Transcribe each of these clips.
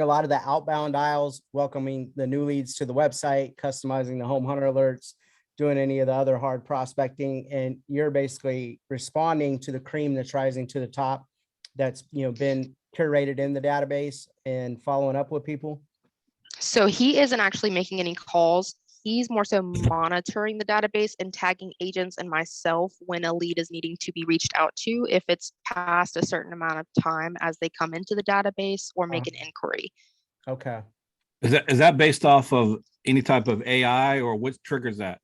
a lot of the outbound dials, welcoming the new leads to the website, customizing the home hunter alerts, doing any of the other hard prospecting, and you're basically responding to the cream that's rising to the top that's been curated in the database and following up with people. So he isn't actually making any calls. He's more so monitoring the database and tagging agents and myself when a lead is needing to be reached out to, if it's past a certain amount of time as they come into the database or make an inquiry. Okay. Is that based off of any type of AI, or what triggers that?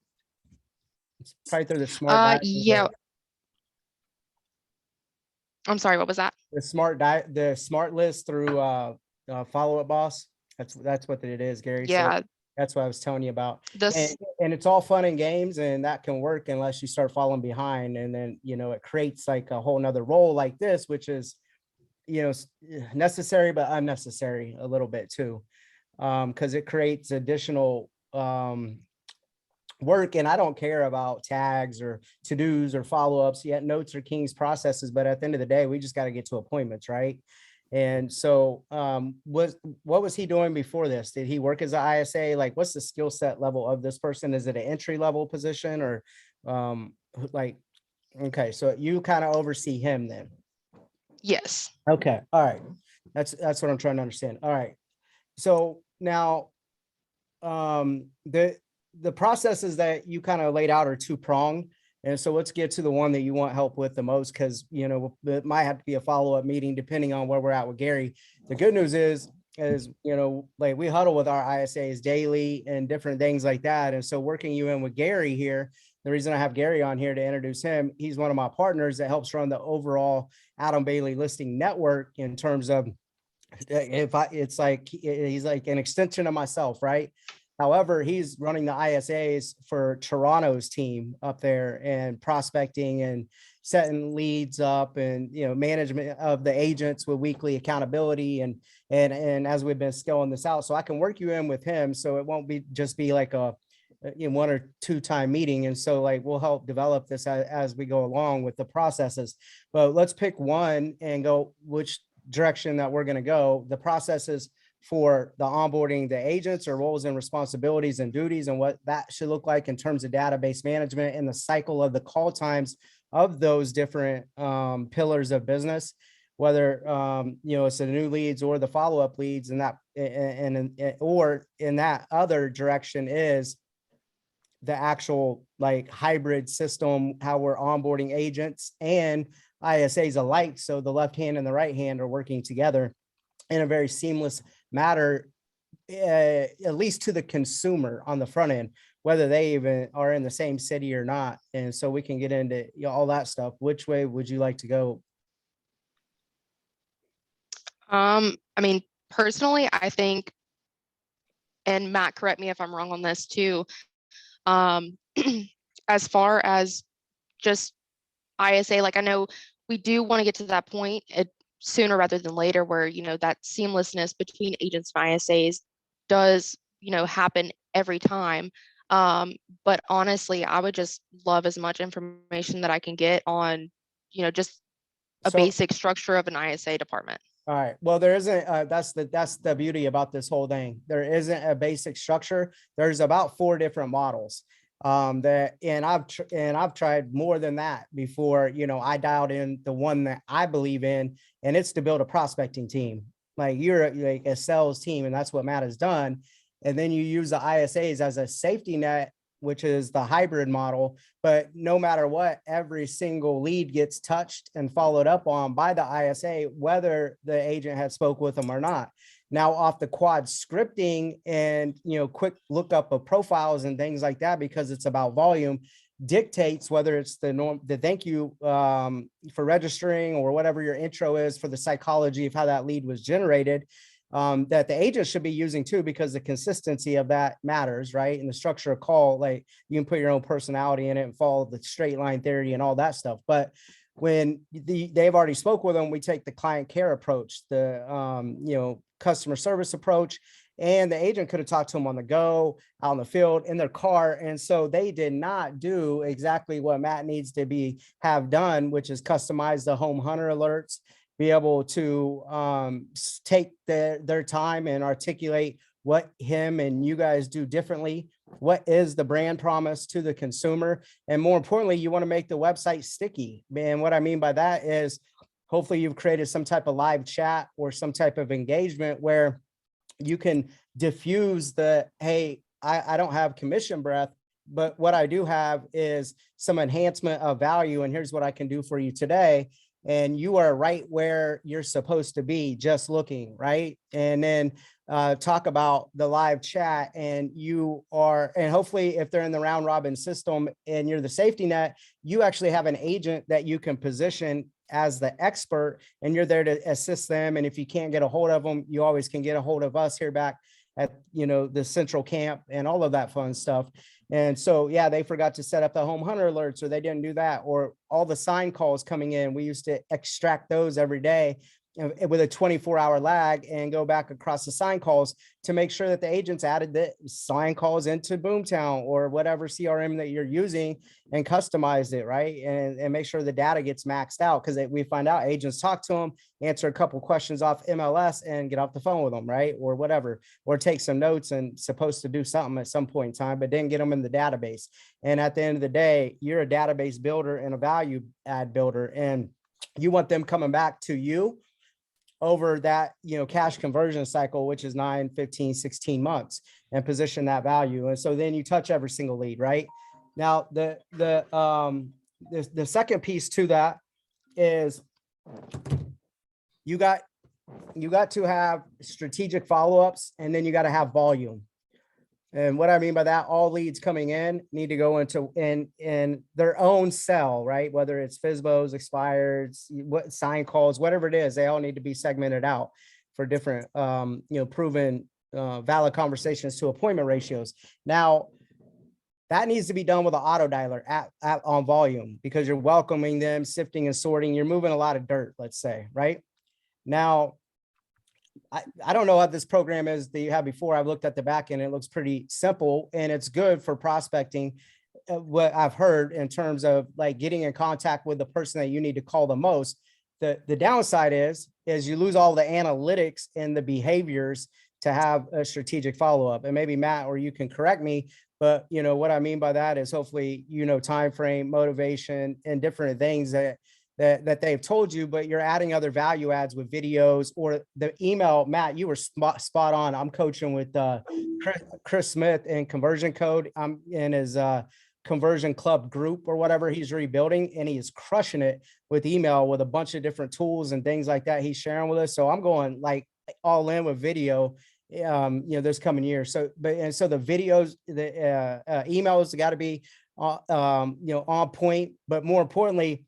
It's probably through the smart. Yeah. I'm sorry, what was that? The smart list through Follow Up Boss. That's what it is, Gary. Yeah. So that's what I was telling you about. This And it's all fun and games, and that can work unless you start falling behind. And then, it creates like a whole nother role like this, which is, necessary, but unnecessary a little bit too. Because it creates additional work. And I don't care about tags or to-dos or follow-ups, yet notes are king's processes. But at the end of the day, we just got to get to appointments, right? And so what was he doing before this? Did he work as an ISA? Like, what's the skill set level of this person? Is it an entry level position or okay, so you kind of oversee him then? Yes. Okay. All right. That's what I'm trying to understand. All right. So now the processes that you kind of laid out are two-pronged. And so let's get to the one that you want help with the most, because, it might have to be a follow-up meeting depending on where we're at with Gary. The good news is, like we huddle with our ISAs daily and different things like that. And so working you in with Gary here, the reason I have Gary on here to introduce him, he's one of my partners that helps run the overall Adam Bailey listing network in terms of he's like an extension of myself, right? However, he's running the ISAs for Toronto's team up there and prospecting and setting leads up and, management of the agents with weekly accountability and as we've been scaling this out. So I can work you in with him. So it won't be just be like a, 1 or 2 time meeting. And so like, we'll help develop this as we go along with the processes, but let's pick one and go which direction that we're going to go. The processes for the onboarding the agents, or roles and responsibilities and duties, and what that should look like in terms of database management and the cycle of the call times of those different pillars of business, whether it's the new leads or the follow-up leads, and that or in that other direction is the actual like hybrid system, how we're onboarding agents and ISAs alike. So the left hand and the right hand are working together in a very seamless matter, at least to the consumer on the front end, whether they even are in the same city or not. And so we can get into all that stuff. Which way would you like to go? I mean, personally, I think, and Matt, correct me if I'm wrong on this too, as far as just ISA, like I know we do want to get to that point sooner rather than later where, that seamlessness between agents and ISAs does, happen every time. But honestly, I would just love as much information that I can get on, just a basic structure of an ISA department. All right. Well, there isn't. That's the beauty about this whole thing. There isn't a basic structure. There's about 4 different models. And I've tried more than that before. I dialed in the one that I believe in, and it's to build a prospecting team. Like you're like a sales team, and that's what Matt has done. And then you use the ISAs as a safety net, which is the hybrid model. But no matter what, every single lead gets touched and followed up on by the ISA, whether the agent had spoke with them or not. Now off the quad scripting and, quick lookup of profiles and things like that, because it's about volume, dictates whether it's the thank you for registering or whatever your intro is for the psychology of how that lead was generated. That the agent should be using too, because the consistency of that matters, right? And the structure of call, like you can put your own personality in it and follow the straight line theory and all that stuff. But when they've already spoke with them, we take the client care approach, the customer service approach, and the agent could have talked to them on the go, out in the field, in their car. And so they did not do exactly what Matt needs to have done, which is customize the home hunter alerts be able to take their time and articulate what him and you guys do differently. What is the brand promise to the consumer? And more importantly, you want to make the website sticky. And what I mean by that is hopefully you've created some type of live chat or some type of engagement where you can diffuse the, hey, I don't have commission breath, but what I do have is some enhancement of value. And here's what I can do for you today. And you are right where you're supposed to be, just looking, right? And then talk about the live chat, and you are, and hopefully if they're in the round robin system and you're the safety net, you actually have an agent that you can position as the expert, and you're there to assist them. And if you can't get a hold of them, you always can get a hold of us here back at, you know, the central camp and all of that fun stuff. And so, yeah, they forgot to set up the home hunter alerts, or they didn't do that, or all the sign calls coming in. We used to extract those every day with a 24-hour lag and go back across the sign calls to make sure that the agents added the sign calls into Boomtown or whatever CRM that you're using and customized it, right? And make sure the data gets maxed out, because we find out agents talk to them, answer a couple questions off MLS and get off the phone with them, right? Or whatever, or take some notes and supposed to do something at some point in time, but didn't get them in the database. And at the end of the day, you're a database builder and a value add builder, and you want them coming back to you over that, you know, cash conversion cycle, which is 9, 15, 16 months, and position that value. And so then you touch every single lead, right? Now, the second piece to that is you got to have strategic follow-ups, and then you got to have volume. And what I mean by that, all leads coming in need to go into in their own cell, right? Whether it's FSBOs, expireds, what sign calls, whatever it is, they all need to be segmented out for different, you know, proven valid conversations to appointment ratios. Now, that needs to be done with an auto dialer on volume, because you're welcoming them, sifting and sorting. You're moving a lot of dirt, let's say, right? Now, I don't know what this program is that you had before. I've looked at the back end. It looks pretty simple, and it's good for prospecting. What I've heard in terms of like getting in contact with the person that you need to call the most. The downside is you lose all the analytics and the behaviors to have a strategic follow-up. And maybe Matt, or you can correct me, but you know what I mean by that is hopefully, you know, time frame, motivation, and different things that they've told you, but you're adding other value adds with videos or the email. Matt, you were spot on. I'm coaching with Chris Smith in Conversion Code. I'm in his conversion club group or whatever he's rebuilding, and he is crushing it with email with a bunch of different tools and things like that he's sharing with us. So I'm going like all in with video, you know, this coming year. So, so the videos, the emails got to be, you know, on point, but more importantly,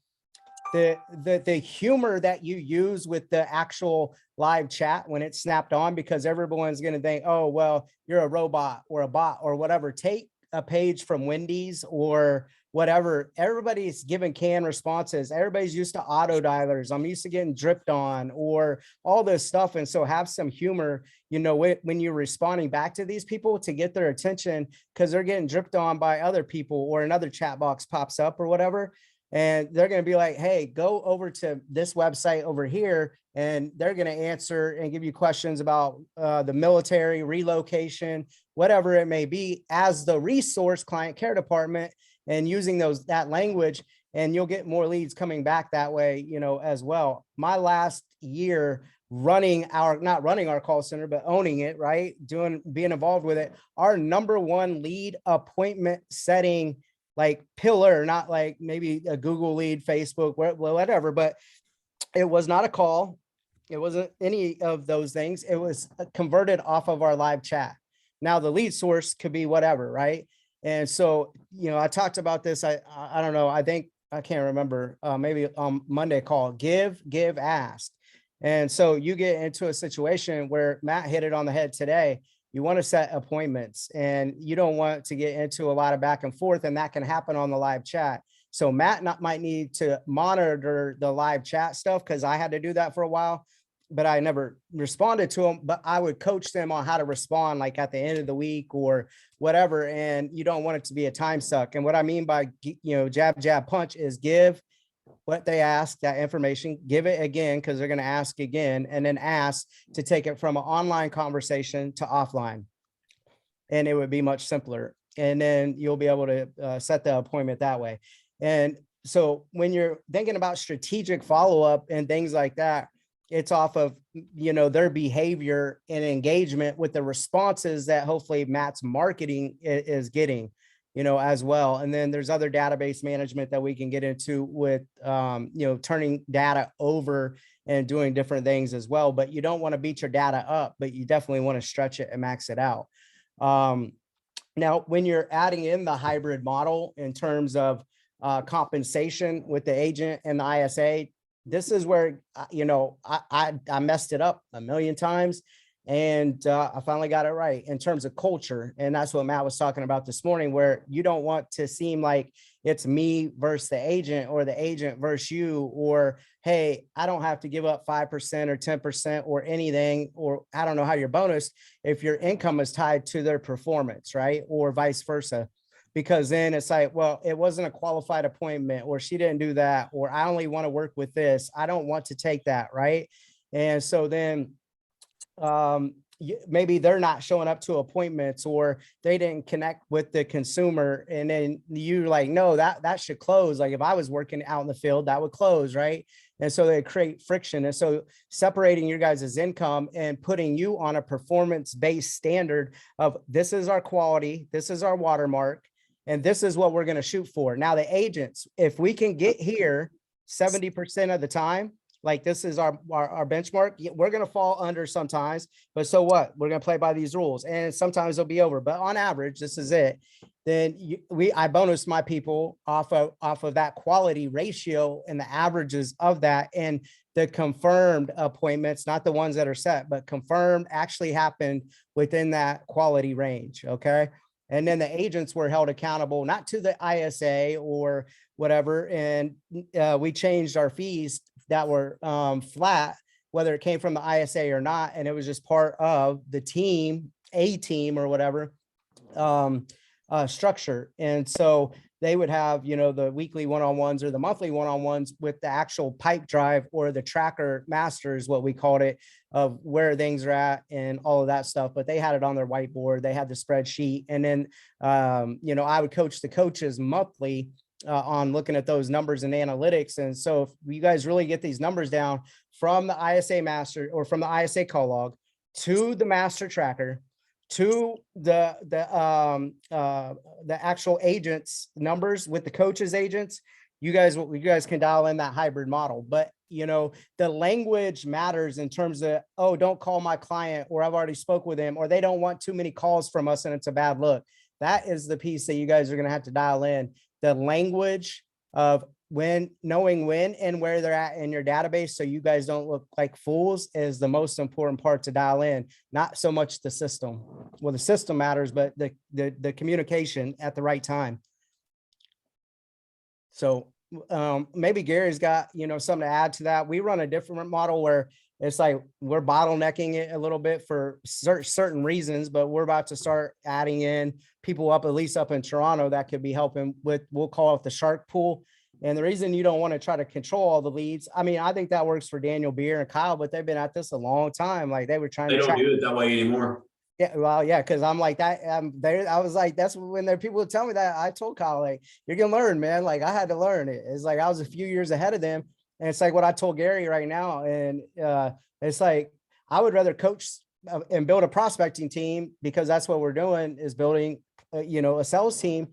the humor that you use with the actual live chat when it's snapped on, because everyone's going to think, oh, well, you're a robot or a bot or whatever. Take a page from Wendy's or whatever. Everybody's giving canned responses. Everybody's used to auto dialers. I'm used to getting dripped on or all this stuff. And so have some humor, you know, when you're responding back to these people to get their attention, because they're getting dripped on by other people, or another chat box pops up or whatever. And they're going to be like, hey, go over to this website over here. And they're going to answer and give you questions about the military, relocation, whatever it may be, as the resource client care department, and using that language. And you'll get more leads coming back that way, you know, as well. My last year not running our call center, but owning it, right? Being involved with it. Our number one lead appointment setting, like pillar, not like maybe a Google lead, Facebook, whatever, but it was not a call. It wasn't any of those things. It was converted off of our live chat. Now the lead source could be whatever, right? And so, you know, I talked about this. I don't know. I can't remember, maybe on Monday call, give, ask. And so you get into a situation where Matt hit it on the head today. You want to set appointments, and you don't want to get into a lot of back and forth, and that can happen on the live chat. So Matt might need to monitor the live chat stuff, because I had to do that for a while, but I never responded to them. But I would coach them on how to respond, like at the end of the week or whatever. And you don't want it to be a time suck. And what I mean by, you know, jab, punch is give, what they ask, that information, give it again, because they're going to ask again, and then ask to take it from an online conversation to offline. And it would be much simpler. And then you'll be able to set the appointment that way. And so when you're thinking about strategic follow-up and things like that, it's off of, their behavior and engagement with the responses that hopefully Matt's marketing is getting, as well. And then there's other database management that we can get into with, turning data over and doing different things as well. But you don't want to beat your data up, but you definitely want to stretch it and max it out. Now, when you're adding in the hybrid model in terms of compensation with the agent and the ISA, this is where, I messed it up a million times, and I finally got it right in terms of culture. And that's what Matt was talking about this morning, where you don't want to seem like it's me versus the agent or the agent versus you, or, hey, I don't have to give up 5% or 10% or anything, or I don't know how your bonus, if your income is tied to their performance, right? Or vice versa. Because then it's like, well, it wasn't a qualified appointment, or she didn't do that, or I only want to work with this. I don't want to take that, right? And so then maybe they're not showing up to appointments, or they didn't connect with the consumer. And then you like, no, that should close. Like if I was working out in the field, that would close, right? And so they create friction. And so separating your guys' income and putting you on a performance-based standard of, this is our quality, this is our watermark, and this is what we're going to shoot for. Now, the agents, if we can get here 70% of the time, like this is our benchmark, we're going to fall under sometimes, but so what? We're going to play by these rules, and sometimes they'll be over, but on average, this is it. Then I bonus my people off of that quality ratio and the averages of that, and the confirmed appointments, not the ones that are set, but confirmed actually happened within that quality range. Okay. And then the agents were held accountable, not to the ISA or whatever. And we changed our fees that were flat, whether it came from the ISA or not. And it was just part of the team, a team or whatever structure. And so they would have, the weekly one-on-ones or the monthly one-on-ones with the actual pipe drive or the tracker masters, what we called it, of where things are at and all of that stuff. But they had it on their whiteboard. They had the spreadsheet. And then, I would coach the coaches monthly on looking at those numbers and analytics. And so if you guys really get these numbers down from the ISA master or from the ISA call log to the master tracker, to the actual agents numbers with the coaches agents, you guys can dial in that hybrid model. But the language matters in terms of, oh, don't call my client, or I've already spoke with him, or they don't want too many calls from us and it's a bad look. That is the piece that you guys are going to have to dial in. The language of knowing when and where they're at in your database, so you guys don't look like fools, is the most important part to dial in. Not so much the system. Well, the system matters, but the communication at the right time. So maybe Gary's got something to add to that. We run a different model where it's like we're bottlenecking it a little bit for certain reasons, but we're about to start adding in people at least up in Toronto, that could be helping with, we'll call it the shark pool. And the reason you don't want to try to control all the leads, I mean, I think that works for Daniel Beer and Kyle, but they've been at this a long time. Like they were trying They to don't do it that way anymore. Yeah, well, yeah, because I'm like that. I was like, that's when there people would tell me that. I told Kyle, like, you're gonna learn, man. Like I had to learn it. It's like I was a few years ahead of them, and it's like what I told Gary right now. And it's like I would rather coach and build a prospecting team, because that's what we're doing, is building, a sales team,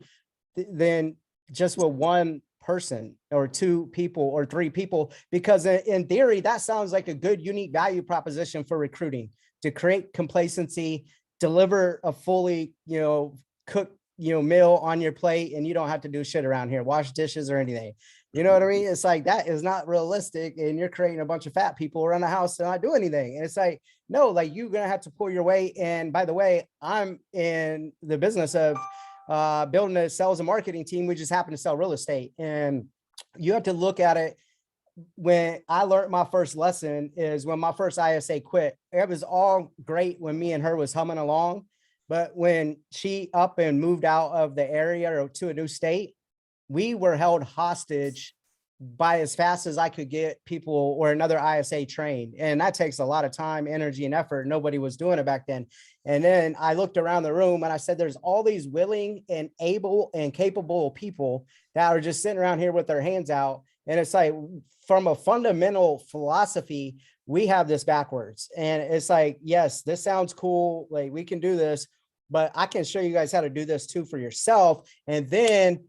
than just with one person or two people or three people. Because in theory, that sounds like a good, unique value proposition for recruiting, to create complacency, deliver a fully, cooked, meal on your plate, and you don't have to do shit around here, wash dishes or anything. You know what I mean? It's like, that is not realistic. And you're creating a bunch of fat people around the house and not do anything. And it's like, no, like you're going to have to pull your weight. And by the way, I'm in the business of building a sales and marketing team. We just happen to sell real estate. And you have to look at it. When I learned my first lesson is when my first ISA quit. It was all great when me and her was humming along. But when she up and moved out of the area or to a new state, we were held hostage by as fast as I could get people or another ISA trained. And that takes a lot of time, energy, and effort. Nobody was doing it back then. And then I looked around the room and I said, there's all these willing and able and capable people that are just sitting around here with their hands out. And it's like, from a fundamental philosophy, we have this backwards. And it's like, yes, this sounds cool. Like, we can do this, but I can show you guys how to do this too for yourself. And then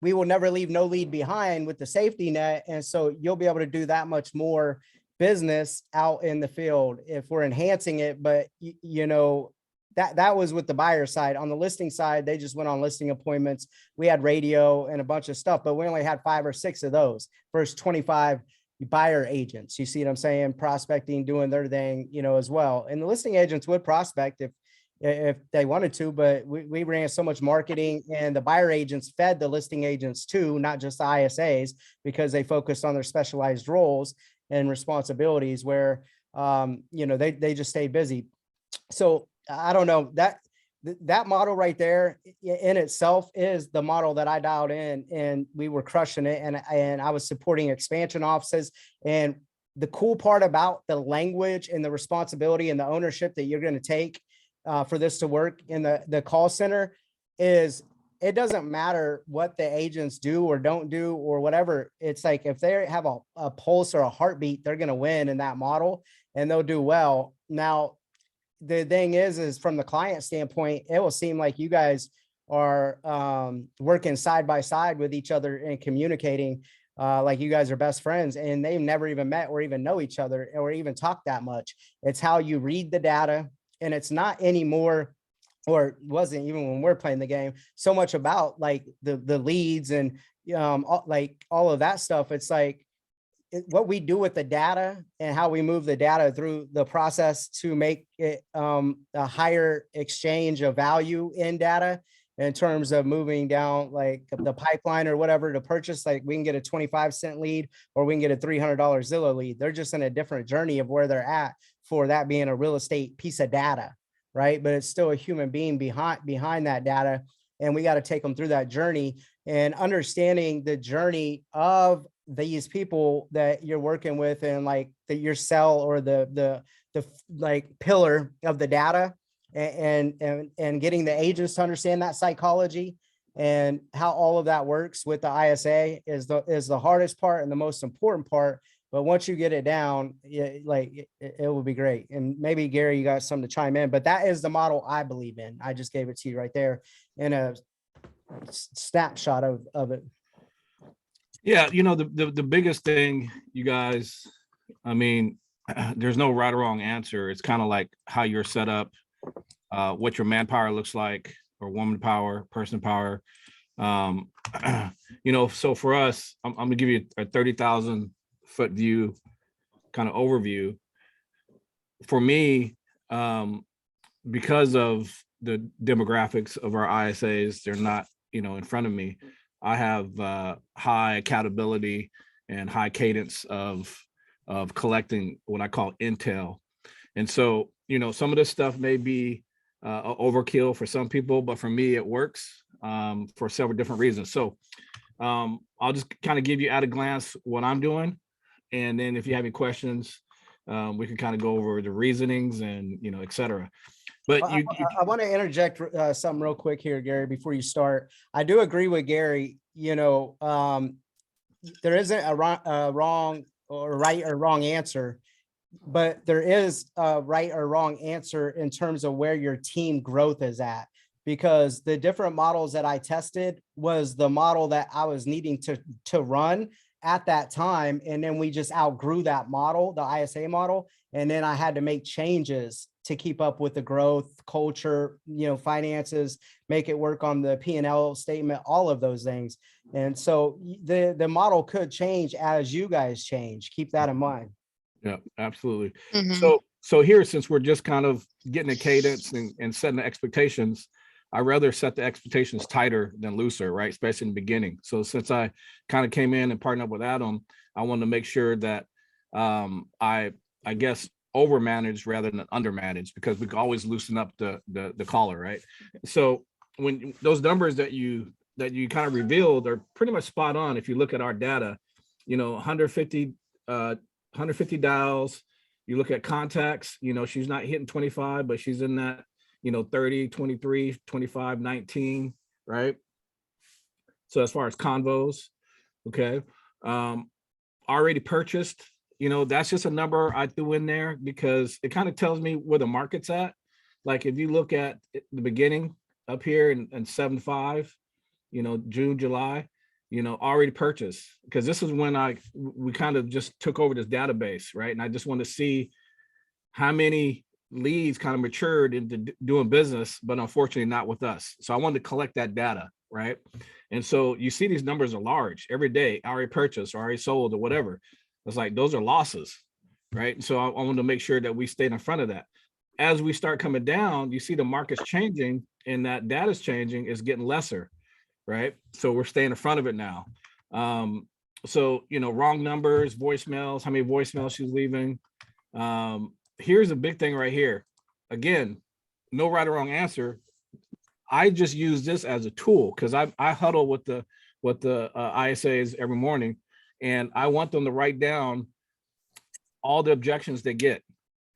we will never leave no lead behind with the safety net. And so you'll be able to do that much more business out in the field if we're enhancing it. But you know, that was with the buyer side. On the listing side, they just went on listing appointments. We had radio and a bunch of stuff, but we only had 5 or 6 of those versus 25 buyer agents. You see what I'm saying? Prospecting, doing their thing, you know, as well. And the listing agents would prospect if they wanted to, but we ran so much marketing, and the buyer agents fed the listing agents too, not just the ISAs, because they focused on their specialized roles and responsibilities where, you know, they just stay busy. So I don't know, that model right there in itself is the model that I dialed in, and we were crushing it. And I was supporting expansion offices. And the cool part about the language and the responsibility and the ownership that you're going to take for this to work in the call center is, it doesn't matter what the agents do or don't do or whatever. It's like, if they have a pulse or a heartbeat, they're going to win in that model and they'll do well. Now, the thing is from the client standpoint, it will seem like you guys are working side by side with each other and communicating like you guys are best friends, and they've never even met or even know each other or even talk that much. It's how you read the data. And it's not anymore, or wasn't even when we're playing the game, so much about like the leads and like all of that stuff. It's like what we do with the data and how we move the data through the process to make it a higher exchange of value in data in terms of moving down like the pipeline or whatever to purchase. Like, we can get a 25-cent lead or we can get a $300 Zillow lead. They're just in a different journey of where they're at for that being a real estate piece of data, right? But it's still a human being behind that data. And we got to take them through that journey, and understanding the journey of these people that you're working with, and like your cell or the like pillar of the data, and getting the agents to understand that psychology and how all of that works with the ISA is the hardest part and the most important part. But once you get it down, it will be great. And maybe Gary, you got something to chime in, but that is the model I believe in. I just gave it to you right there in a snapshot of it. Yeah, you know, the biggest thing, you guys, I mean, there's no right or wrong answer. It's kind of like how you're set up, what your manpower looks like, or woman power, person power. You know, so for us, I'm gonna give you a 30,000 foot view kind of overview. For me, because of the demographics of our ISAs, they're not, you know, in front of me. I have high accountability and high cadence of collecting what I call intel. And so, you know, some of this stuff may be overkill for some people, but for me, it works for several different reasons. So I'll just kind of give you at a glance what I'm doing. And then if you have any questions, we can kind of go over the reasonings and, you know, et cetera. But I want to interject something real quick here, Gary, before you start. I do agree with Gary. You know, there isn't a wrong or right or wrong answer, but there is a right or wrong answer in terms of where your team growth is at. Because the different models that I tested was the model that I was needing to run at that time. And then we just outgrew that model, the ISA model. And then I had to make changes to keep up with the growth, culture, you know, finances, make it work on the P&L statement, all of those things. And so the model could change as you guys change. Keep that in mind. Yeah, absolutely. Mhm. So here, since we're just kind of getting a cadence and setting the expectations, I rather set the expectations tighter than looser, right? Especially in the beginning. So since I kind of came in and partnered up with Adam, I wanted to make sure that I guess overmanaged rather than undermanaged, because we can always loosen up the collar, right? So when those numbers that you kind of revealed are pretty much spot on if you look at our data. 150, 150 dials. You look at contacts, she's not hitting 25, but she's in that, 30, 23, 25, 19, right? So as far as convos, okay. Already purchased, that's just a number I threw in there because it kind of tells me where the market's at. Like if you look at the beginning up here in 7.5, June, July, already purchased, because this is when we kind of just took over this database, right? And I just want to see how many leads kind of matured into doing business, but unfortunately not with us. So I wanted to collect that data, right? And so you see these numbers are large every day, already purchased or already sold or whatever. It's like, those are losses, right? So I wanted to make sure that we stayed in front of that. As we start coming down, you see the market's changing and that data's changing, is getting lesser, right? So we're staying in front of it now. So, wrong numbers, voicemails, how many voicemails she's leaving. Here's a big thing right here. Again, no right or wrong answer. I just use this as a tool because I huddle with the ISAs every morning, and I want them to write down all the objections they get,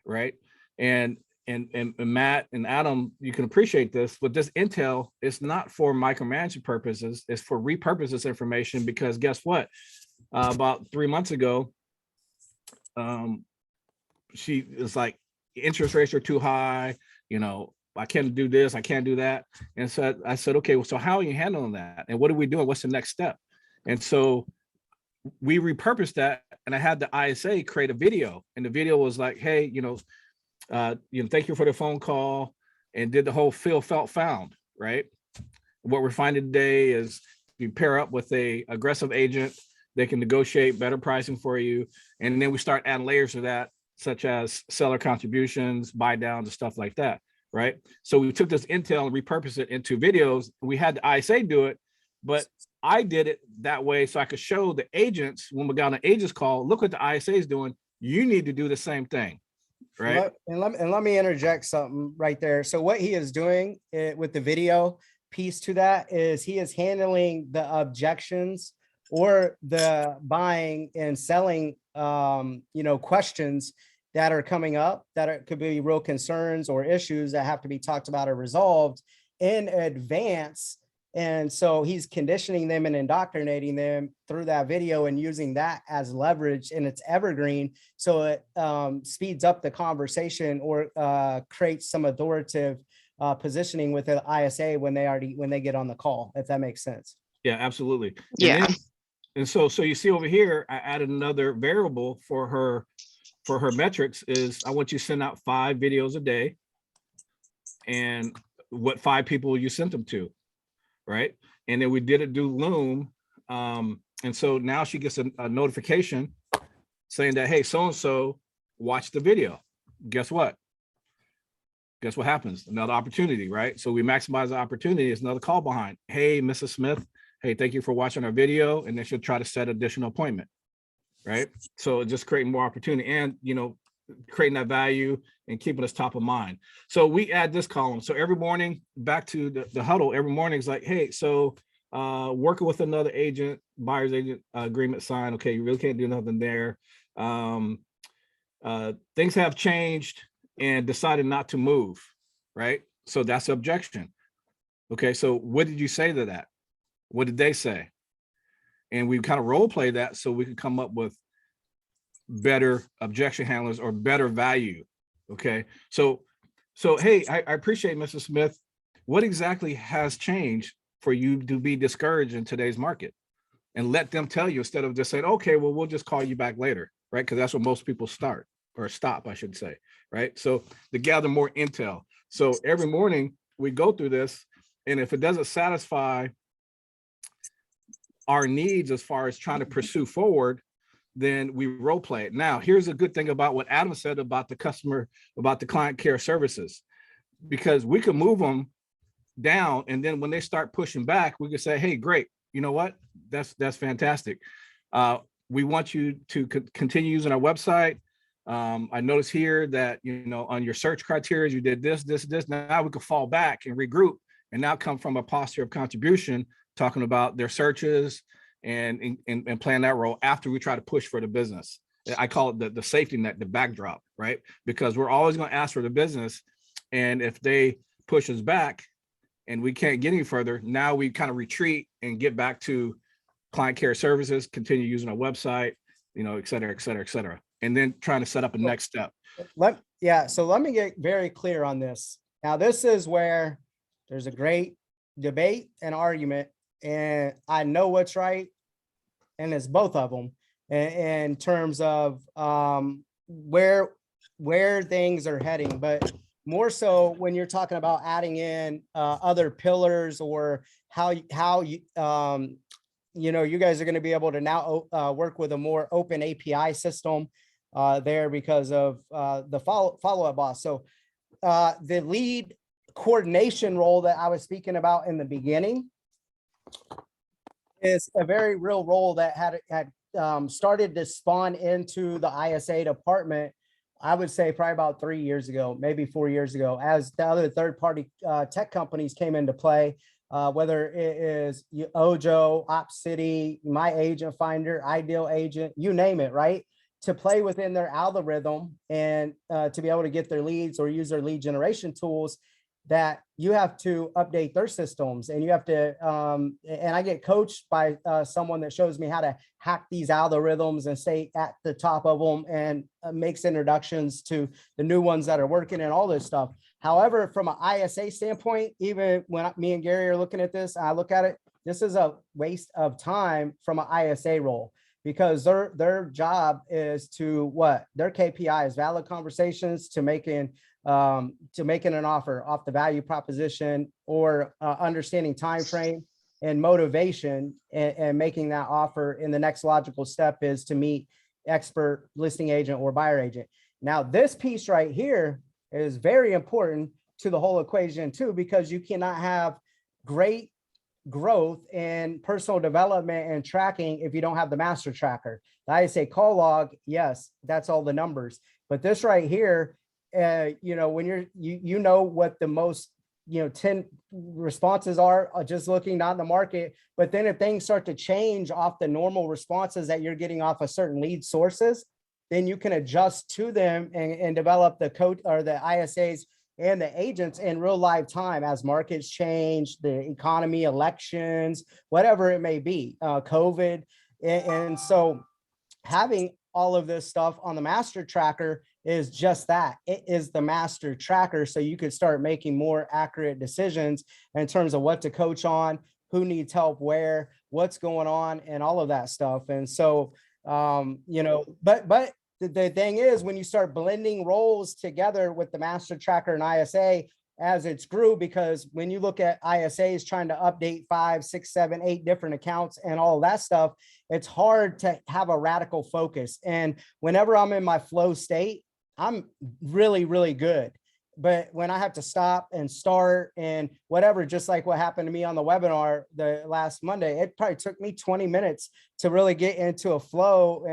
right? And Matt and Adam, you can appreciate this, but this intel is not for micromanagement purposes. It's for repurpose this information, because guess what? About 3 months ago, she is like, interest rates are too high, I can't do this, I can't do that. And so I said, okay, well, so how are you handling that? And what are we doing? What's the next step? And so we repurposed that, and I had the ISA create a video, and the video was like, hey, thank you for the phone call, and did the whole feel, felt, found, right? What we're finding today is you pair up with a aggressive agent, they can negotiate better pricing for you. And then we start adding layers to that, such as seller contributions, buy downs, and stuff like that, right? So we took this intel and repurposed it into videos. We had the ISA do it, but I did it that way so I could show the agents, when we got an agent's call, look what the ISA is doing. You need to do the same thing, right? Let me interject something right there. So what he is doing with the video piece to that is he is handling the objections or the buying and selling, questions that are coming up that could be real concerns or issues that have to be talked about or resolved in advance. And so he's conditioning them and indoctrinating them through that video and using that as leverage, and it's evergreen. So it speeds up the conversation or creates some authoritative positioning with the ISA when they get on the call, if that makes sense. Yeah, absolutely. Yeah. And so you see over here, I added another variable for her metrics is I want you to send out 5 videos a day, and what 5 people you sent them to, right? And then we did it do Loom. And so now she gets a notification saying that, hey, so-and-so watched the video. Guess what? Guess what happens? Another opportunity, right? So we maximize the opportunity. It's another call behind. Hey, Mrs. Smith. Hey, thank you for watching our video. And then she'll try to set additional appointment, right? So just creating more opportunity and, creating that value and keeping us top of mind. So we add this column. So every morning, back to the huddle, every morning is like, hey, so working with another agent, buyer's agent agreement signed. Okay, you really can't do nothing there. Things have changed and decided not to move, right? So that's the objection. Okay, so what did you say to that? What did they say? And we kind of role play that so we could come up with better objection handlers or better value. Okay, so hey, I appreciate Mrs. Smith. What exactly has changed for you to be discouraged in today's market? And let them tell you, instead of just saying, okay, well, we'll just call you back later, right? Because that's where most people start, or stop, I should say, right? So to gather more intel. So every morning we go through this, and if it doesn't satisfy our needs as far as trying to pursue forward, then we role play it. Now, here's a good thing about what Adam said about the client care services, because we can move them down, and then when they start pushing back, we can say, hey, great, you know what? That's fantastic. We want you to continue using our website. I notice here that, on your search criteria, you did this. Now we can fall back and regroup and now come from a posture of contribution, talking about their searches and playing that role after we try to push for the business. I call it the safety net, the backdrop, right? Because we're always going to ask for the business. And if they push us back and we can't get any further, now we kind of retreat and get back to client care services, continue using our website, et cetera, et cetera, et cetera. And then trying to set up a next step. So let me get very clear on this. Now, this is where there's a great debate and argument, and I know what's right, and it's both of them in terms of where things are heading. But more so when you're talking about adding in other pillars, or how you guys are going to be able to now work with a more open API system there because of the follow-up boss. So the lead coordination role that I was speaking about in the beginning is a very real role that had started to spawn into the ISA department. I would say probably about 3 years ago, maybe 4 years ago, as the other third-party tech companies came into play, whether it is Ojo, OpCity, My Agent Finder, Ideal Agent, you name it, right? To play within their algorithm and to be able to get their leads or use their lead generation tools, that you have to update their systems, and you have to, and I get coached by someone that shows me how to hack these algorithms and stay at the top of them, and makes introductions to the new ones that are working and all this stuff. However, from an ISA standpoint, even when me and Gary are looking at this, I look at it, this is a waste of time from an ISA role, because their job is to what? Their KPI is valid conversations to making an offer off the value proposition, or understanding time frame and motivation, and making that offer. In the next logical step is to meet expert listing agent or buyer agent. Now, this piece right here is very important to the whole equation too, because you cannot have great growth and personal development and tracking if you don't have the master tracker. The ISA call log, yes, that's all the numbers, but this right here, when you're, what the most, 10 responses are just looking not in the market. But then if things start to change off the normal responses that you're getting off of certain lead sources, then you can adjust to them and develop the code or the ISAs and the agents in real live time as markets change, the economy, elections, whatever it may be, COVID. And so having all of this stuff on the master tracker is just that. It is the master tracker. So you could start making more accurate decisions in terms of what to coach on, who needs help where, what's going on, and all of that stuff. And so, but the thing is, when you start blending roles together with the master tracker and ISA as it's grew, because when you look at ISAs trying to update 5, 6, 7, 8 different accounts and all of that stuff, it's hard to have a radical focus. And whenever I'm in my flow state, I'm really, really good. But when I have to stop and start and whatever, just like what happened to me on the webinar the last Monday, it probably took me 20 minutes to really get into a flow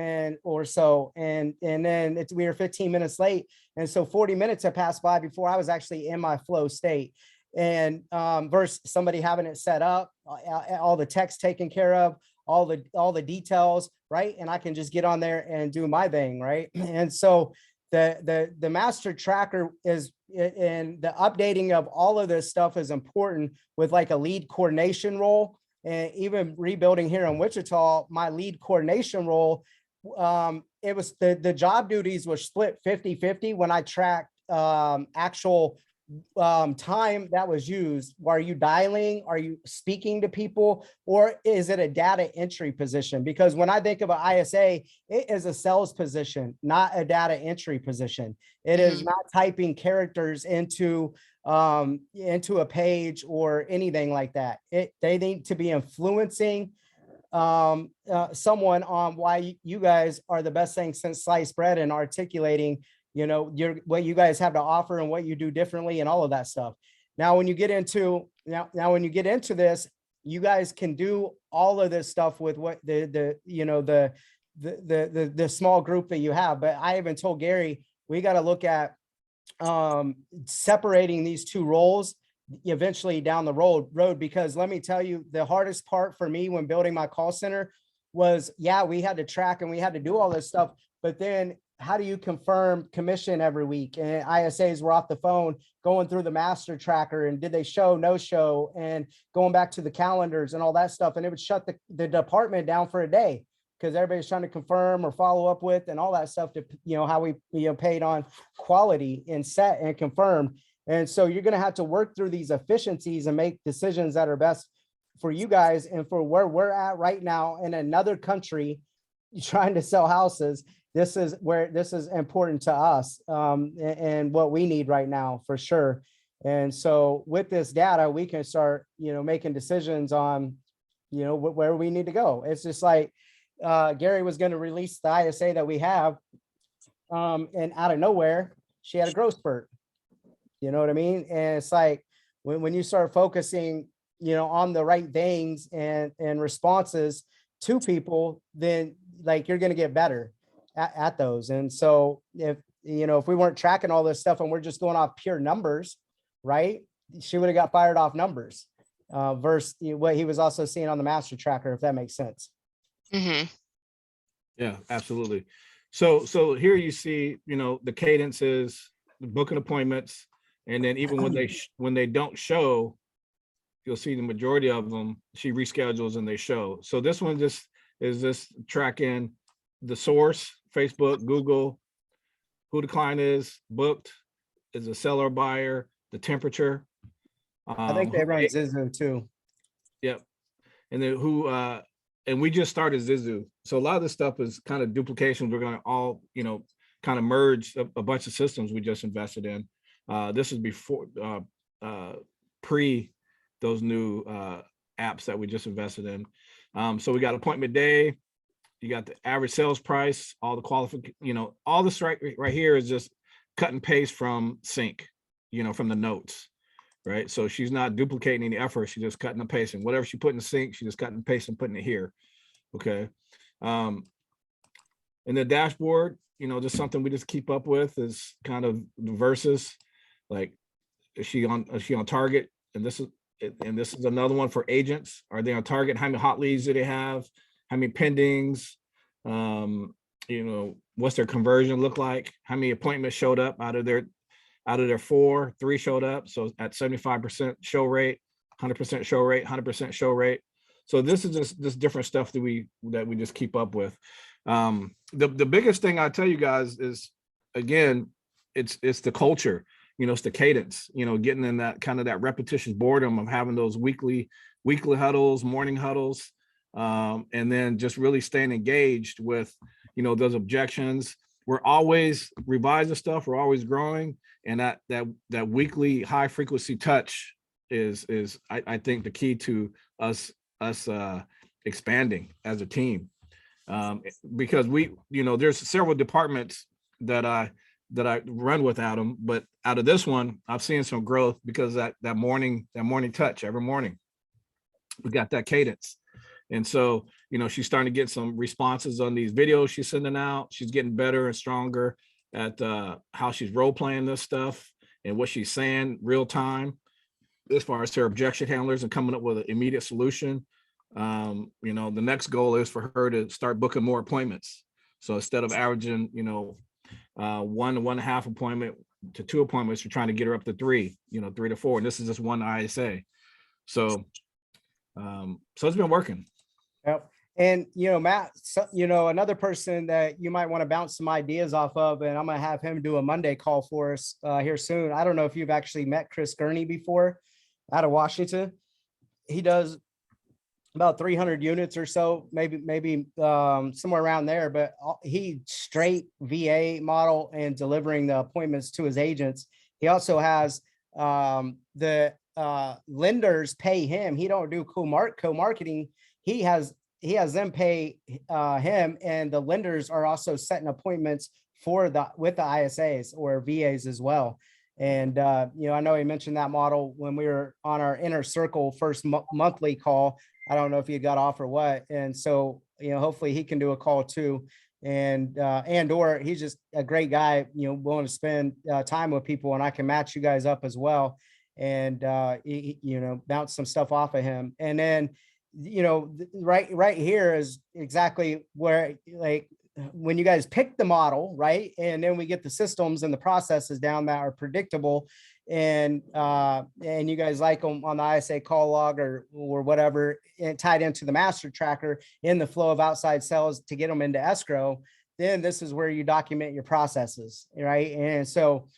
or so. And then we were 15 minutes late. And so 40 minutes had passed by before I was actually in my flow state. And versus somebody having it set up, all the text taken care of, all the details, right? And I can just get on there and do my thing, right? And so the master tracker is, and the updating of all of this stuff is important with like a lead coordination role. And even rebuilding here in Wichita, my lead coordination role, it was the job duties were split 50-50 when I tracked actual time that was used. Are you dialing? Are you speaking to people? Or is it a data entry position? Because when I think of an ISA, it is a sales position, not a data entry position. It is not typing characters into a page or anything like that. They need to be influencing someone on why you guys are the best thing since sliced bread, and articulating what you guys have to offer and what you do differently and all of that stuff. Now, when you get into this, you guys can do all of this stuff with what the small group that you have. But I even told Gary, we got to look at separating these two roles eventually down the road, because let me tell you, the hardest part for me when building my call center was, yeah, we had to track and we had to do all this stuff, but then how do you confirm commission every week? And ISAs were off the phone going through the master tracker, and did they show, no show, and going back to the calendars and all that stuff. And it would shut the department down for a day because everybody's trying to confirm or follow up with and all that stuff to, how we, paid on quality and set and confirm. And so you're going to have to work through these efficiencies and make decisions that are best for you guys and for where we're at right now in another country trying to sell houses. This is where this is important to us, and what we need right now for sure. And so with this data, we can start, making decisions on, where we need to go. It's just like Gary was going to release the ISA that we have, and out of nowhere, she had a growth spurt. You know what I mean? And it's like when you start focusing, on the right things and responses to people, then like you're going to get better at those. And so if we weren't tracking all this stuff and we're just going off pure numbers, right, she would have got fired off numbers versus what he was also seeing on the master tracker, if that makes sense. Mm-hmm. Yeah, absolutely. So here you see, the cadences, the booking appointments, and then even when they don't show, you'll see the majority of them, she reschedules and they show. So this one is tracking the source, Facebook, Google, who the client is, booked, is a seller or buyer, the temperature. I think they run Zizu too. Yep. And then and we just started Zizu. So a lot of this stuff is kind of duplication. We're going to all, kind of merge a bunch of systems we just invested in. This is before, pre those new apps that we just invested in. So we got appointment day, you got the average sales price, all the qualification, all this right here is just cut and paste from Sync, from the notes, right? So she's not duplicating any effort. She's just cutting and pasting. Whatever she put in Sync, she just cutting and pasting and putting it here. Okay. And the dashboard, just something we just keep up with is kind of the versus, like, is she on target? And this is another one for agents. Are they on target? How many hot leads do they have? How many pendings? What's their conversion look like? How many appointments showed up out of their 4, 3 showed up. So at 75% show rate, 100% show rate, 100% show rate. So this is just different stuff that we just keep up with. The biggest thing I tell you guys is, again, it's the culture. It's the cadence, getting in that kind of that repetitious boredom of having those weekly huddles, morning huddles, and then just really staying engaged with, those objections. We're always revising stuff. We're always growing. And that weekly high frequency touch is I think the key to us expanding as a team. Because there's several departments that I run with Adam, but out of this one, I've seen some growth because that morning touch every morning, we got that cadence. And so, she's starting to get some responses on these videos she's sending out. She's getting better and stronger at how she's role playing this stuff and what she's saying real time as far as her objection handlers and coming up with an immediate solution. The next goal is for her to start booking more appointments. So instead of averaging, 1 to 1.5 appointment to 2 appointments, you're trying to get her up to 3, 3 to 4. And this is just one ISA. So it's been working. Yep. And, Matt, another person that you might want to bounce some ideas off of, and I'm going to have him do a Monday call for us here soon. I don't know if you've actually met Chris Gurney before out of Washington. He does about 300 units or so, maybe somewhere around there, but he straight VA model and delivering the appointments to his agents. He also has the lenders pay him. He don't do co-marketing. He has them pay him, and the lenders are also setting appointments with the ISAs or VAs as well. And I know he mentioned that model when we were on our inner circle first monthly call. I don't know if he got off or what. And so, hopefully he can do a call too. Or he's just a great guy, willing to spend time with people, and I can match you guys up as well. and bounce some stuff off of him. And then, right here is exactly where, like, when you guys pick the model, right? And then we get the systems and the processes down that are predictable, and you guys like them on the ISA call log or whatever, and tied into the master tracker in the flow of outside sales to get them into escrow, then this is where you document your processes, right? And so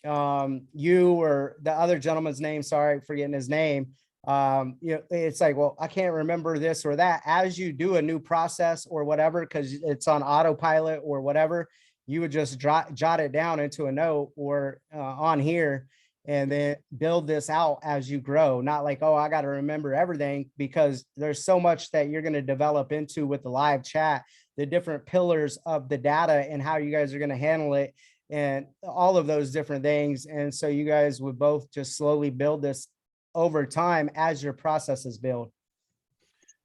you or the other gentleman's name, sorry, forgetting his name, it's like, well, I can't remember this or that. As you do a new process or whatever, because it's on autopilot or whatever, you would just jot it down into a note or on here, and then build this out as you grow. Not like, oh, I got to remember everything, because there's so much that you're going to develop into with the live chat, the different pillars of the data and how you guys are going to handle it, and all of those different things. And so you guys would both just slowly build this over time as your processes build.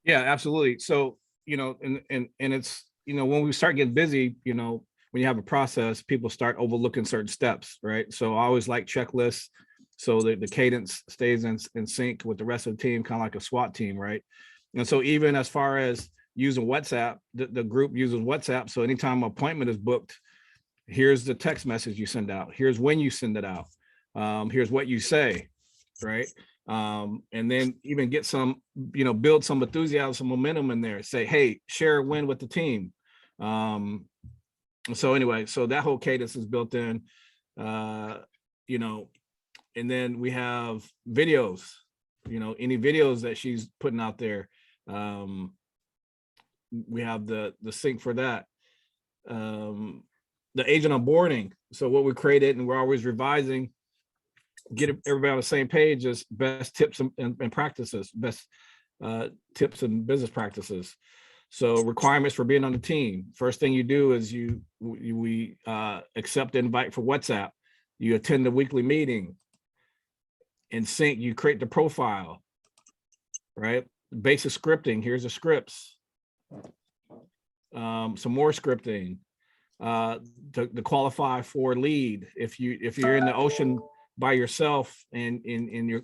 Yeah, absolutely. So, and it's, when we start getting busy, when you have a process, people start overlooking certain steps, right? So I always like checklists, so that the cadence stays in sync with the rest of the team, kind of like a SWAT team, right? And so even as far as using WhatsApp, the group uses WhatsApp. So anytime an appointment is booked, here's the text message you send out. Here's when you send it out. Here's what you say, right? And then even get some, build some enthusiasm, some momentum in there. Say, hey, share a win with the team. So anyway, so that whole cadence is built in, and then we have videos, any videos that she's putting out there. We have the sync for that. The agent onboarding. So what we created, and we're always revising, get everybody on the same page, is best tips and practices, best tips and business practices. So requirements for being on the team. First thing you do is we accept the invite for WhatsApp. You attend the weekly meeting. In sync, you create the profile, right? Basic scripting. Here's the scripts. Some more scripting. To qualify for lead. If you're in the ocean by yourself and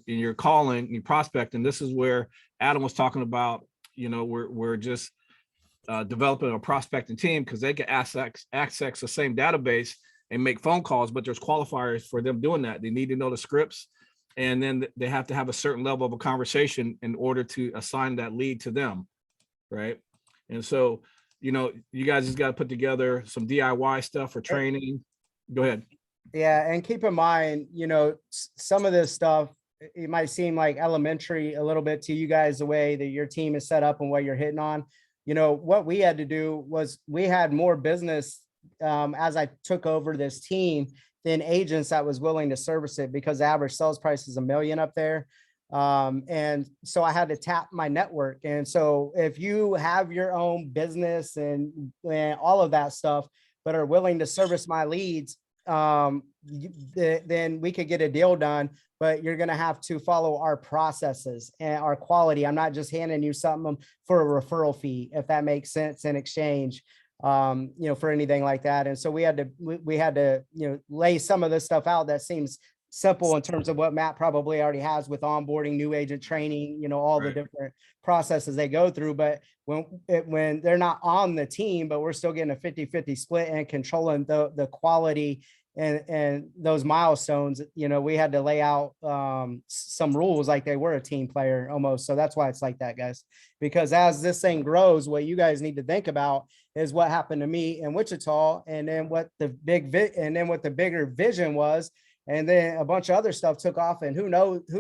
you're calling, you prospecting, this is where Adam was talking about. We're just developing a prospecting team, because they can access the same database and make phone calls, but there's qualifiers for them doing that. They need to know the scripts, and then they have to have a certain level of a conversation in order to assign that lead to them, right? And so, you guys just got to put together some DIY stuff for training. Go ahead. Yeah, and keep in mind, some of this stuff, it might seem like elementary a little bit to you guys, the way that your team is set up and what you're hitting on. What we had to do was we had more business as I took over this team than agents that was willing to service it, because the average sales price is $1 million up there. And so I had to tap my network. And so if you have your own business and all of that stuff, but are willing to service my leads, then we could get a deal done. But you're going to have to follow our processes and our quality. I'm not just handing you something for a referral fee, if that makes sense, in exchange, for anything like that. And so we had to, lay some of this stuff out that seems simple in terms of what Matt probably already has with onboarding, new agent training, all the different processes they go through. But when they're not on the team, but we're still getting a 50-50 split and controlling the quality and those milestones, we had to lay out some rules like they were a team player almost. So that's why it's like that, guys, because as this thing grows, what you guys need to think about is what happened to me in Wichita, and then what the bigger vision was. And then a bunch of other stuff took off, and who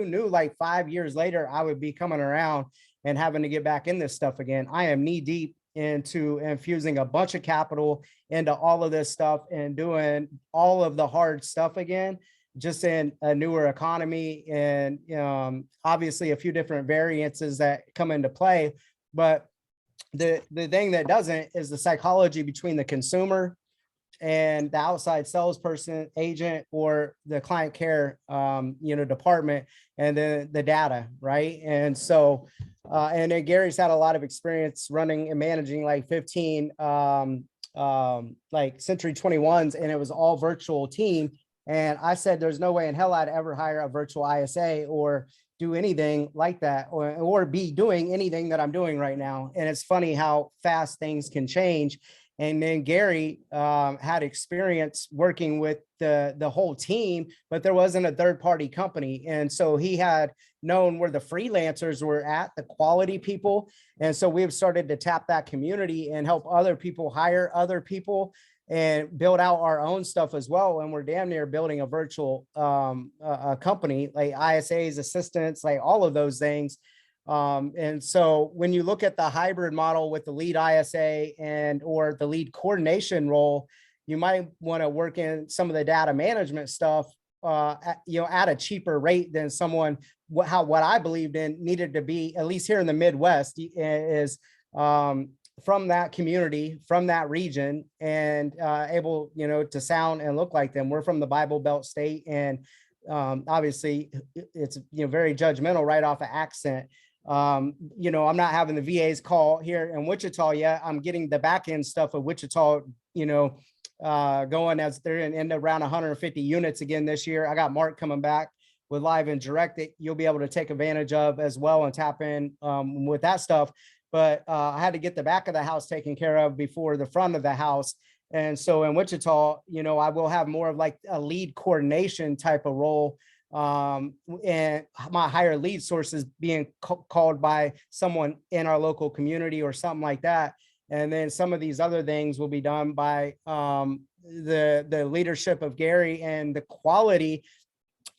knew like 5 years later, I would be coming around and having to get back in this stuff again. I am knee deep into infusing a bunch of capital into all of this stuff and doing all of the hard stuff again, just in a newer economy. And obviously a few different variances that come into play. But the thing that doesn't is the psychology between the consumer and the outside salesperson, agent, or the client care, department, and then the data, right? And so, and then Gary's had a lot of experience running and managing like 15 like Century 21s, and it was all virtual team. And I said, there's no way in hell I'd ever hire a virtual ISA or do anything like that, or be doing anything that I'm doing right now. And it's funny how fast things can change. And then Gary had experience working with the whole team, but there wasn't a third party company. And so he had known where the freelancers were at, the quality people. And so we've started to tap that community and help other people hire other people and build out our own stuff as well. And we're damn near building a virtual a company, like ISAs, assistants, like all of those things. And so when you look at the hybrid model with the lead ISA and or the lead coordination role, you might want to work in some of the data management stuff at a cheaper rate than someone what I believed in needed to be, at least here in the Midwest, is from that community, from that region, and able, to sound and look like them. We're from the Bible Belt state, and obviously it's very judgmental right off of accent. I'm not having the VAs call here in Wichita yet. I'm getting the back end stuff of Wichita, going as they're in around 150 units again this year. I got Mark coming back with live and direct that you'll be able to take advantage of as well and tap in with that stuff. But I had to get the back of the house taken care of before the front of the house. And so in Wichita, I will have more of like a lead coordination type of role. And my higher lead sources being called by someone in our local community or something like that. And then some of these other things will be done by the leadership of Gary and the quality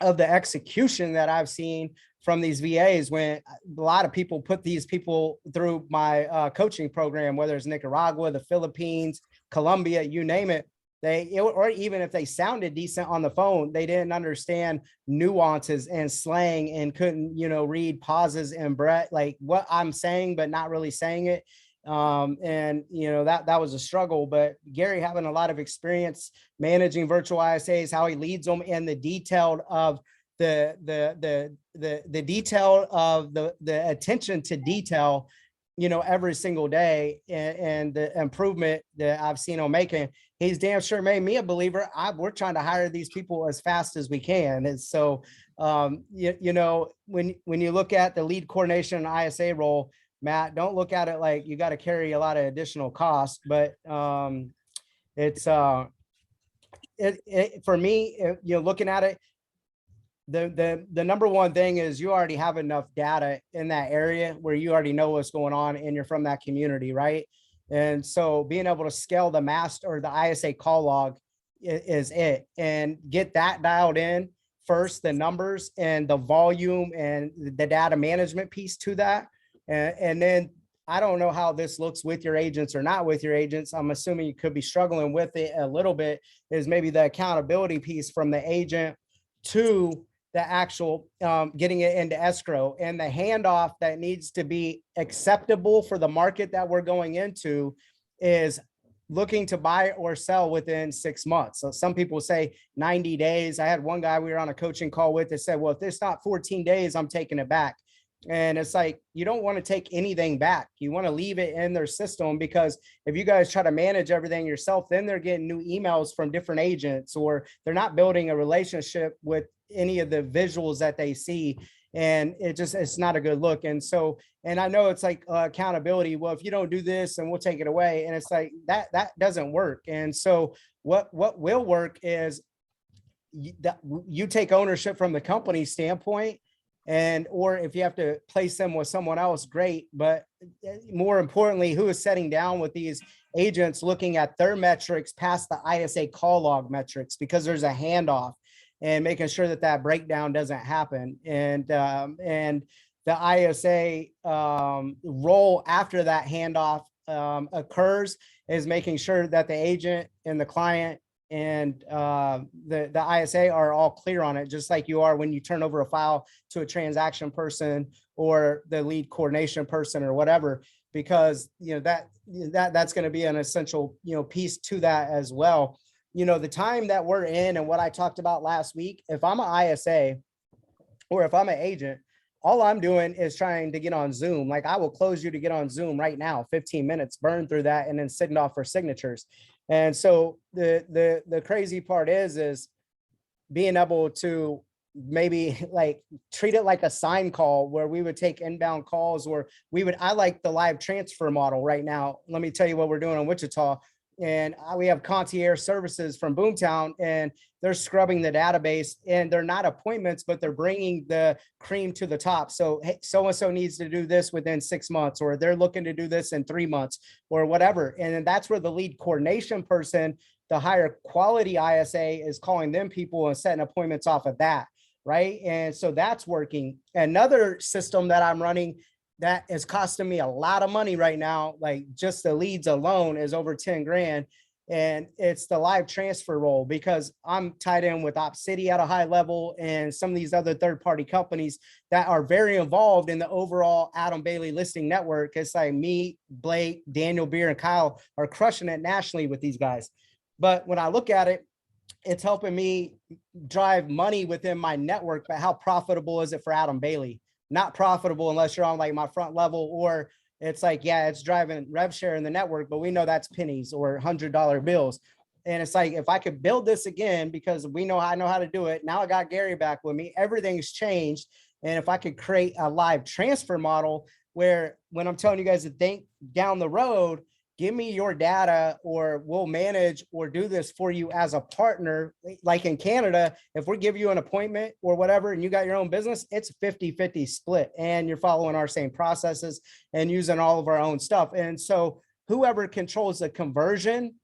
of the execution that I've seen from these VAs. When a lot of people put these people through my coaching program, whether it's Nicaragua, the Philippines, Colombia, you name it, or even if they sounded decent on the phone, they didn't understand nuances and slang and couldn't, read pauses and breath, like what I'm saying, but not really saying it. That was a struggle, but Gary having a lot of experience managing virtual ISAs, how he leads them, and the detailed of the detail of the attention to detail, every single day, and the improvement that I've seen on making, he's damn sure made me a believer. We're trying to hire these people as fast as we can. And so, when you look at the lead coordination and ISA role, Matt, don't look at it like you got to carry a lot of additional costs, but it's for me, looking at it, the number one thing is you already have enough data in that area where you already know what's going on and you're from that community, right? And so being able to scale the master or the ISA call log is it, and get that dialed in first, the numbers and the volume and the data management piece to that. And then I don't know how this looks with your agents or not with your agents. I'm assuming you could be struggling with it a little bit, is maybe the accountability piece from the agent to the actual getting it into escrow, and the handoff that needs to be acceptable for the market that we're going into is looking to buy or sell within 6 months. So some people say 90 days. I had one guy we were on a coaching call with that said, well, if it's not 14 days, I'm taking it back. And it's like, you don't want to take anything back. You want to leave it in their system, because if you guys try to manage everything yourself, then they're getting new emails from different agents, or they're not building a relationship with any of the visuals that they see. And it's not a good look. And so, and I know it's like accountability. Well, if you don't do this, and we'll take it away. And it's like, that doesn't work. And so what will work is you take ownership from the company standpoint, and or if you have to place them with someone else, great. But more importantly, who is sitting down with these agents, looking at their metrics past the ISA call log metrics, because there's a handoff, and making sure that breakdown doesn't happen. And the ISA role after that handoff occurs is making sure that the agent and the client and the ISA are all clear on it, just like you are when you turn over a file to a transaction person or the lead coordination person or whatever, because that's going to be an essential piece to that as well. The time that we're in and what I talked about last week, if I'm an ISA or if I'm an agent, all I'm doing is trying to get on Zoom. Like, I will close you to get on Zoom right now, 15 minutes, burn through that, and then send off for signatures. And so the crazy part is being able to maybe like treat it like a sign call where we would take inbound calls, or I like the live transfer model right now. Let me tell you what we're doing in Wichita. And we have concierge services from Boomtown, and they're scrubbing the database, and they're not appointments, but they're bringing the cream to the top. So, hey, so-and-so needs to do this within 6 months, or they're looking to do this in 3 months or whatever. And then that's where the lead coordination person, the higher quality ISA, is calling them people and setting appointments off of that. Right. And so that's working. Another system that I'm running that is costing me a lot of money right now, like just the leads alone is over 10 grand. And it's the live transfer role, because I'm tied in with OpCity at a high level and some of these other third-party companies that are very involved in the overall Adam Bailey listing network. It's like me, Blake, Daniel Beer, and Kyle are crushing it nationally with these guys. But when I look at it, it's helping me drive money within my network. But how profitable is it for Adam Bailey? Not profitable unless you're on like my front level, or it's like, yeah, it's driving rev share in the network, but we know that's pennies or $100 bills. And it's like, if I could build this again, because I know how to do it. Now I got Gary back with me. Everything's changed. And if I could create a live transfer model where, when I'm telling you guys to think down the road, give me your data, or we'll manage or do this for you as a partner. Like in Canada, if we give you an appointment or whatever, and you got your own business, it's 50-50 split, and you're following our same processes and using all of our own stuff. And so whoever controls the conversion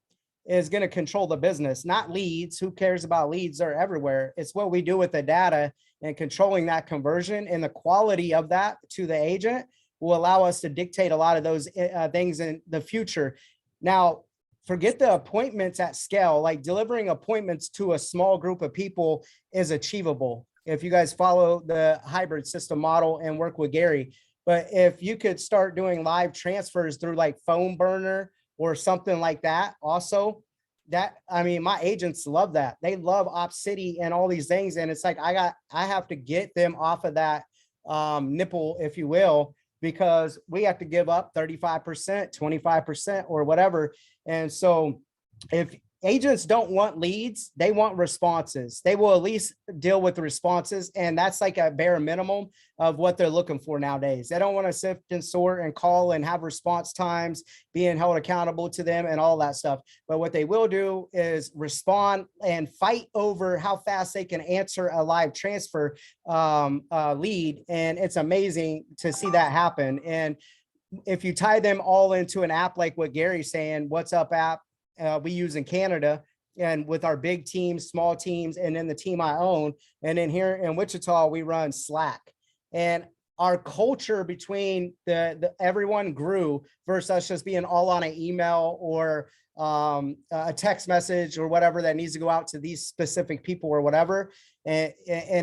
is going to control the business, not leads. Who cares about leads? They're everywhere. It's what we do with the data and controlling that conversion, and the quality of that to the agent will allow us to dictate a lot of those things in the future. Now, forget the appointments at scale. Like delivering appointments to a small group of people is achievable if you guys follow the hybrid system model and work with Gary. But if you could start doing live transfers through like Phone Burner or something like that, also, that, I mean, my agents love that. They love OpCity and all these things. And it's like, I have to get them off of that nipple, if you will, because we have to give up 35%, 25% or whatever. And so if agents don't want leads, they want responses. They will at least deal with the responses. And that's like a bare minimum of what they're looking for nowadays. They don't want to sift and sort and call and have response times being held accountable to them and all that stuff. But what they will do is respond and fight over how fast they can answer a live transfer lead. And it's amazing to see that happen. And if you tie them all into an app, like what Gary's saying, WhatsApp app, we use in Canada, and with our big teams, small teams, and then the team I own. And then here in Wichita, we run Slack. And our culture between the everyone grew versus us just being all on an email or a text message or whatever that needs to go out to these specific people or whatever. And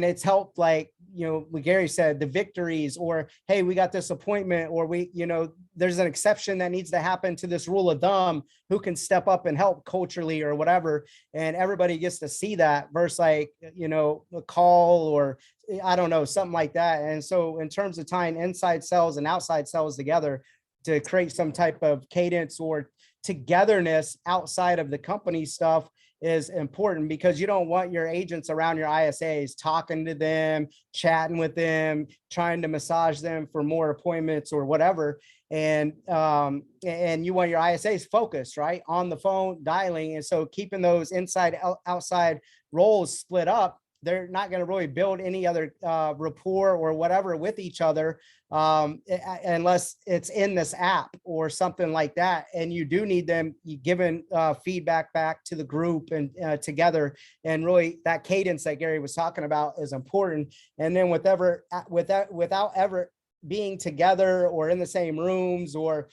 it's helped, like, you know, what Gary said, the victories, or, hey, we got this appointment, or we, you know, there's an exception that needs to happen to this rule of thumb, who can step up and help culturally or whatever. And everybody gets to see that versus like, you know, a call or I don't know, something like that. And so in terms of tying inside sales and outside sales together to create some type of cadence or togetherness outside of the company stuff is important, because you don't want your agents around your ISAs talking to them, chatting with them, trying to massage them for more appointments or whatever. And you want your ISAs focused, right, on the phone dialing. And so keeping those inside outside roles split up, they're not going to really build any other rapport or whatever with each other unless it's in this app or something like that. And you do need them giving feedback back to the group and together. And really that cadence that Gary was talking about is important. And then without ever being together or in the same rooms or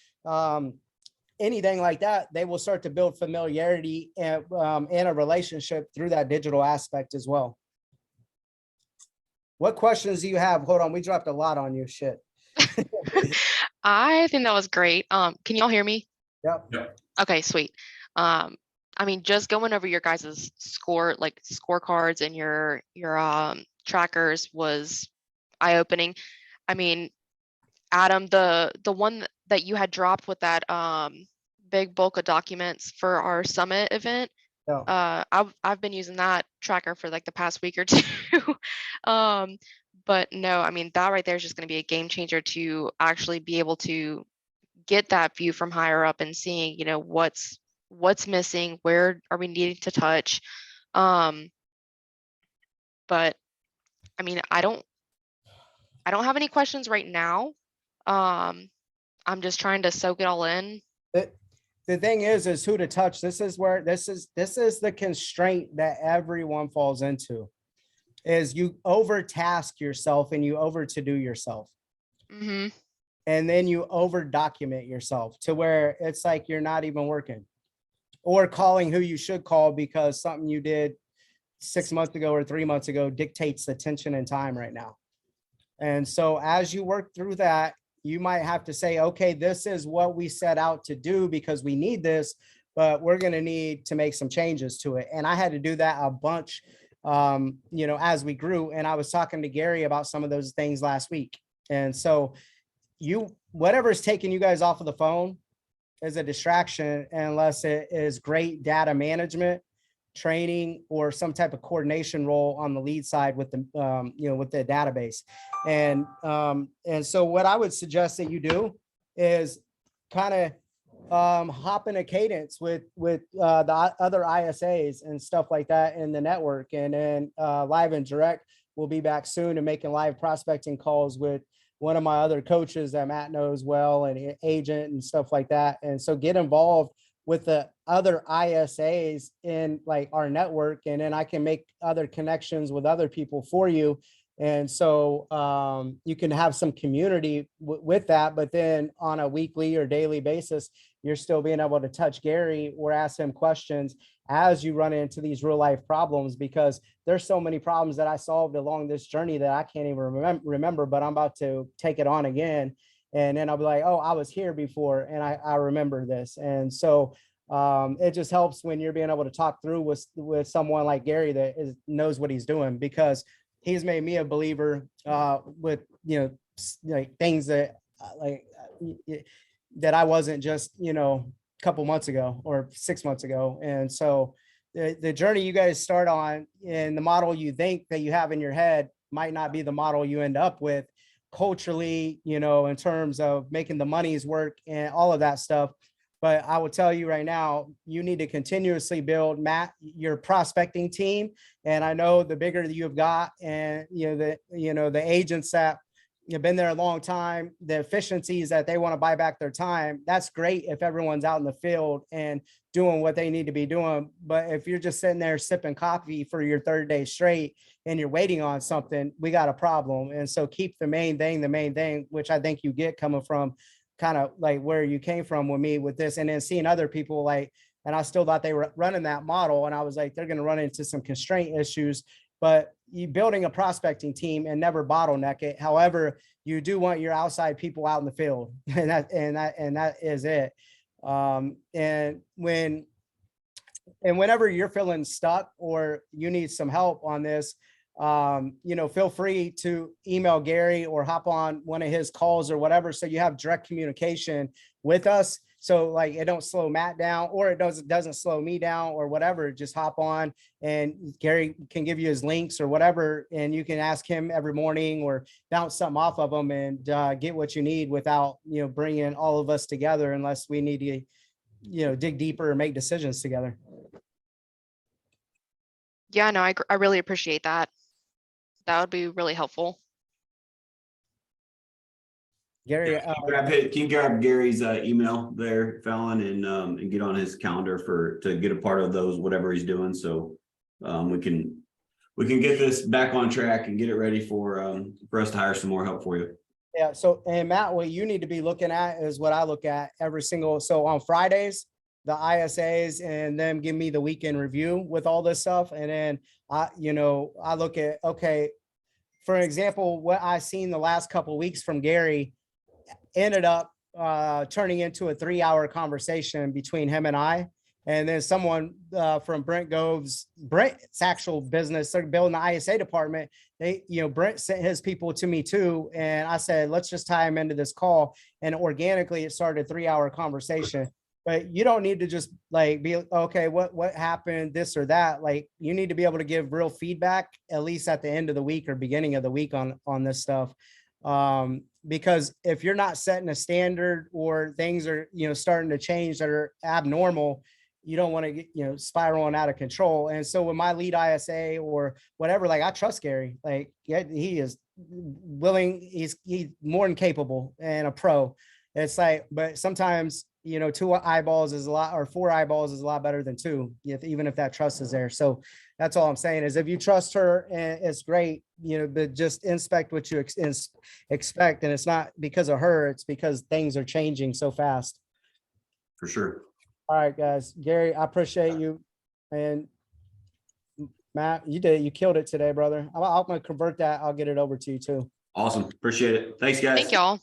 anything like that, they will start to build familiarity and a relationship through that digital aspect as well. What questions do you have? Hold on, we dropped a lot on you. Shit. I think that was great. Can y'all hear me? Yep. Okay, sweet. I mean, just going over your guys' scorecards and your trackers was eye-opening. I mean, Adam, the one that you had dropped with that big bulk of documents for our summit event, I've been using that tracker for like the past week or two. But no, I mean, that right there is just going to be a game changer to actually be able to get that view from higher up and seeing, you know, what's missing, where are we needing to touch. But I mean, I don't have any questions right now. I'm just trying to soak it all in. The thing is who to touch. This is the constraint that everyone falls into, is you overtask yourself and you over to do yourself. Mm-hmm. And then you over document yourself to where it's like you're not even working or calling who you should call because something you did 6 months ago or 3 months ago dictates attention and time right now. And so as you work through that, you might have to say, okay, this is what we set out to do because we need this, but we're going to need to make some changes to it. And I had to do that a bunch, you know, as we grew. And I was talking to Gary about some of those things last week. And so whatever's taking you guys off of the phone is a distraction unless it is great data management, training, or some type of coordination role on the lead side with the, you know, with the database. And so what I would suggest that you do is kind of hop in a cadence with the other ISAs and stuff like that in the network. And then Live and Direct will be back soon and making live prospecting calls with one of my other coaches that Matt knows well, and agent and stuff like that. And so get involved with the other ISAs in like our network, and then I can make other connections with other people for you. And so you can have some community with that, but then on a weekly or daily basis, you're still being able to touch Gary or ask him questions as you run into these real life problems, because there's so many problems that I solved along this journey that I can't even remember, but I'm about to take it on again. And then I'll be like, oh, I was here before and I remember this. And so it just helps when you're being able to talk through with someone like Gary that knows what he's doing, because he's made me a believer with, you know, like things that that I wasn't just, you know, a couple months ago or 6 months ago. And so the journey you guys start on and the model you think that you have in your head might not be the model you end up with culturally, you know, in terms of making the monies work and all of that stuff. But I will tell you right now, you need to continuously build, Matt, your prospecting team. And I know the bigger that you've got, and the agents that have been there a long time, the efficiencies that they want to buy back their time. That's great if everyone's out in the field and doing what they need to be doing. But if you're just sitting there sipping coffee for your third day straight and you're waiting on something, we got a problem. And so keep the main thing, which I think you get coming from kind of like where you came from with me with this, and then seeing other people like, and I still thought they were running that model. And I was like, they're going to run into some constraint issues, but you building a prospecting team and never bottleneck it. However, you do want your outside people out in the field, and that is it. And whenever you're feeling stuck or you need some help on this, feel free to email Gary or hop on one of his calls or whatever, so you have direct communication with us. So like it don't slow Matt down, or it doesn't slow me down or whatever. Just hop on and Gary can give you his links or whatever, and you can ask him every morning or bounce something off of him and get what you need without, bringing all of us together, unless we need to, dig deeper or make decisions together. Yeah, no, I really appreciate that. That would be really helpful. Gary, Can you grab Gary's email there, Fallon, and get on his calendar to get a part of those, whatever he's doing, so we can get this back on track and get it ready for us to hire some more help for you. Yeah. So, and Matt, what you need to be looking at is what I look at so on Fridays, the ISAs and them give me the weekend review with all this stuff. And then I look at, okay, for example, what I seen the last couple of weeks from Gary ended up turning into a 3-hour conversation between him and I. And then someone from Brent's actual business, they're building the ISA department. Brent sent his people to me too. And I said, let's just tie him into this call. And organically it started a 3-hour conversation. But you don't need to just like be, okay, what happened, this or that. Like, you need to be able to give real feedback, at least at the end of the week or beginning of the week on this stuff. Because if you're not setting a standard or things are, starting to change that are abnormal, you don't want to get, spiraling out of control. And so with my lead ISA or whatever, like, I trust Gary, like, yeah, he is willing, he's more than capable and a pro. It's like, but sometimes, 2 eyeballs is a lot, or 4 eyeballs is a lot better than 2, even if that trust is there. So that's all I'm saying is if you trust her, and it's great, but just inspect what you expect. And it's not because of her, it's because things are changing so fast. For sure. All right, guys. Gary, I appreciate you. And Matt, you killed it today, brother. I'm going to convert that. I'll get it over to you too. Awesome. Appreciate it. Thanks, guys. Thank y'all.